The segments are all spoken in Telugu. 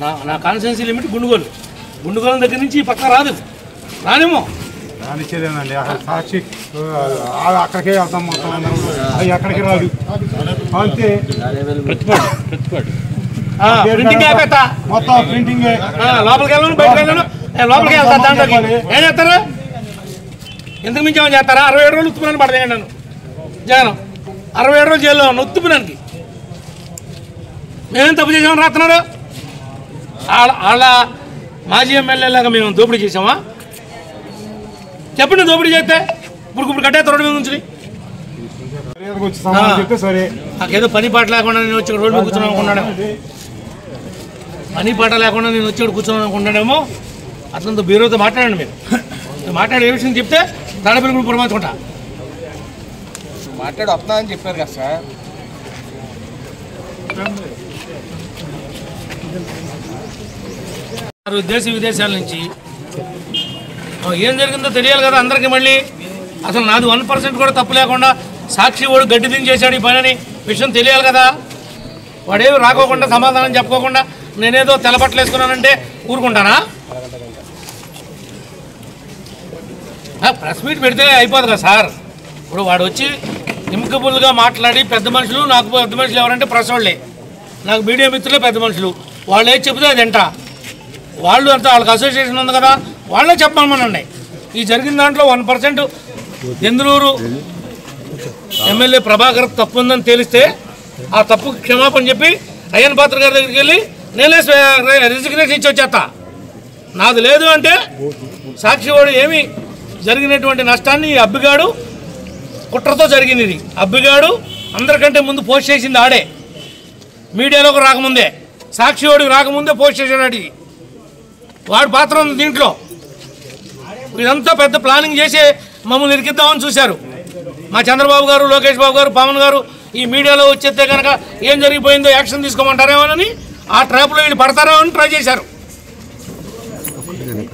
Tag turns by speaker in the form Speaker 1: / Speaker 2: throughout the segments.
Speaker 1: నా కాన్స్టిట్యున్సీ లిమిట్ గుండుగోలు దగ్గర నుంచి పక్క రానేమో
Speaker 2: రానిచ్చేదేనండి. సాక్షి అక్కడికే వెళ్తాం మొత్తం అవి ఎక్కడికి రాదు అంతే. మొత్తం ప్రింటింగ్
Speaker 1: లోపలికి వెళ్ళను బయటకు వెళ్ళను లోపలికి వెళ్తాను. దాంట్లోకి ఏం చేస్తారా? ఎందుకు మించి ఏమైనా చేస్తారా? 67 రోజులు ఉత్తుపునాన్ని పడతాయండి నన్ను జగన్. 67 రోజులు జైల్లో ఉన్న ఉత్తుపునానికి మేమేం తప్పు చేసామని రాస్తున్నాడు. వాళ్ళ మాజీ ఎమ్మెల్యేలాగా మేము దోపిడీ చేసామా? చెప్పండి. దోపిడీ చేస్తే ఇప్పుడు కట్టేస్తా రోడ్డు మీద నుంచి.
Speaker 2: సరే
Speaker 1: నాకేదో పని పాట లేకుండా నేను వచ్చి రోడ్డు మీద కూర్చున్నాను అనుకున్నాడేమో. పని పాట లేకుండా నేను వచ్చి కూర్చున్నాను అనుకున్నాడేమో. అతనితో బీరోతో మాట్లాడండి. మీరు మాట్లాడే ఏ విషయం చెప్తే తాడపల్లి కూడా పురమాచుకుంటా.
Speaker 3: మాట్లాడి వస్తా అని చెప్పారు కదా సార్.
Speaker 1: దేశ విదేశాల నుంచి ఏం జరిగిందో తెలియాలి కదా అందరికీ. మళ్ళీ అసలు నాది 1% కూడా తప్పు లేకుండా సాక్షి వాడు గడ్డి దించేశాడు ఈ పని విషయం తెలియాలి కదా. వాడేమి రాకోకుండా సమాధానం చెప్పుకోకుండా నేనేదో తెల్లబట్టలు వేసుకున్నానంటే ఊరుకుంటానా? ప్రెస్ మీట్ పెడితే అయిపోదు కదా సార్. ఇప్పుడు వాడు వచ్చి ఎముకబుల్గా మాట్లాడి పెద్ద మనుషులు, నాకు పెద్ద మనుషులు ఎవరంటే ప్రెస్ వాళ్ళే, నాకు మీడియా మిత్రులే పెద్ద మనుషులు. వాళ్ళు ఏది చెబితే అది వింటా. వాళ్ళు అంతా వాళ్ళకి అసోసియేషన్ ఉంది కదా, వాళ్ళే చెప్పమనండి. ఈ జరిగిన దాంట్లో 1% దెందులూరు ఎమ్మెల్యే ప్రభాకర్ తప్పు ఉందని తెలిస్తే ఆ తప్పు క్షమాపణ చెప్పి అయ్యన్ పాత్ర గారి దగ్గరికి వెళ్ళి నేనే రిజిగ్నేషన్ ఇచ్చి వచ్చేస్తా. నాది లేదు అంటే సాక్షి వాడు ఏమి జరిగినటువంటి నష్టాన్ని ఈ అబ్బిగాడు కుట్రతో జరిగింది. ఇది అబ్బిగాడు అందరికంటే ముందు పోస్ట్ చేసింది ఆడే. మీడియాలోకి రాకముందే, సాక్షి వాడికి రాకముందే పోస్ట్ చేసాడు. వాడి పాత్ర ఉంది దీంట్లో. ఇదంతా పెద్ద ప్లానింగ్ చేసి మమ్మల్ని ఇరికిద్దామని చూశారు. మా చంద్రబాబు గారు, లోకేష్ బాబు గారు, పవన్ గారు ఈ మీడియాలో వచ్చేస్తే కనుక ఏం జరిగిపోయిందో యాక్షన్ తీసుకోమంటారేమోనని ఆ ట్రాప్లో వీళ్ళు పడతారేమో అని ట్రై చేశారు.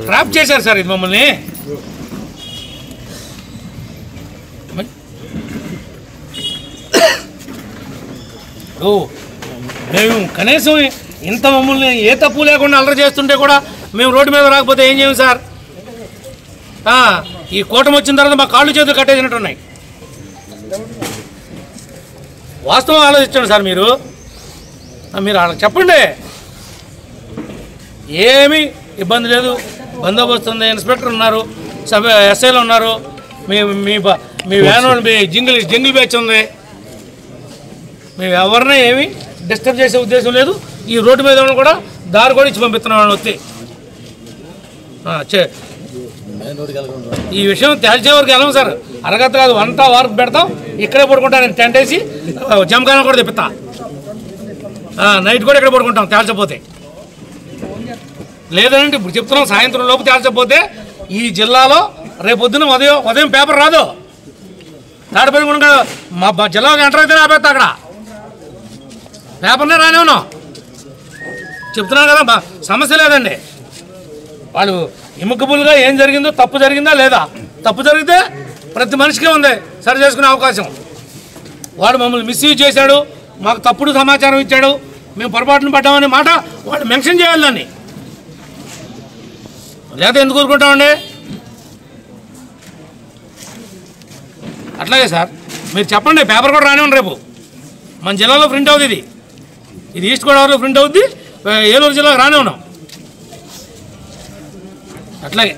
Speaker 1: ట్రాప్ చేశారు సార్ ఇది మమ్మల్ని. మేము కనీసం ఇంత మమ్మల్ని ఏ తప్పు లేకుండా అల్లరి చేస్తుంటే కూడా మేము రోడ్డు మీద రాకపోతే ఏం చేయం సార్? ఈ కూటమి వచ్చిన తర్వాత మా కాళ్ళు చేతులు కట్టేసినట్టున్నాయి. వాస్తవం ఆలోచించండి సార్. మీరు వాళ్ళకి చెప్పండి. ఏమీ ఇబ్బంది లేదు. బందోబస్తు ఉంది, ఇన్స్పెక్టర్ ఉన్నారు, ఎస్ఐలు ఉన్నారు, మీ వ్యాన్ మీ జింగిల్ బ్యాచ్ ఉంది. మేము ఎవరిని ఏమీ డిస్టర్బ్ చేసే ఉద్దేశం లేదు. ఈ రోడ్డు మీద కూడా దారి కూడా ఇచ్చి పంపిస్తున్నాం వస్తే. ఈ విషయం తేల్చే వరకు వెళ్ళం సార్. అరగత కాదు, అంతా వర్క్ పెడతాం. ఇక్కడే పడుకుంటాను. నేను టెంట్ వేసి జమకాన కూడా తెప్పిస్తా. నైట్ కూడా ఇక్కడ పడుకుంటాం తేల్చపోతే. లేదంటే ఇప్పుడు చెప్తున్నాం, సాయంత్రం లోపు తేల్చకపోతే ఈ జిల్లాలో రేపొద్దున ఉదయం పేపర్ రాదు. తాడిపల్లి కూడా మా జిల్లాకి ఎంటర్ అయితే రాబోతా. అక్కడ పేపర్నే రానేవును చెప్తున్నాను కదా. సమస్య లేదండి. వాళ్ళు ఎముకబుల్గా ఏం జరిగిందో, తప్పు జరిగిందా లేదా? తప్పు జరిగితే ప్రతి మనిషికే ఉంది సరి చేసుకునే అవకాశం. వాడు మమ్మల్ని మిస్యూజ్ చేశాడు, మాకు తప్పుడు సమాచారం ఇచ్చాడు, మేము పొరపాటును పడ్డామనే మాట వాడు మెన్షన్ చేయాలి. దాన్ని లేదా ఎందుకు ఊరుకుంటామండి? అట్లాగే సార్ మీరు చెప్పండి. పేపర్ కూడా రానివ్వండి. రేపు మన జిల్లాలో ప్రింట్ అవుతుంది. ఇది ఈస్ట్ గోదావరిలో ప్రింట్ అవుద్ది, ఏలూరు జిల్లాలో రానివ్వను. అట్లాగే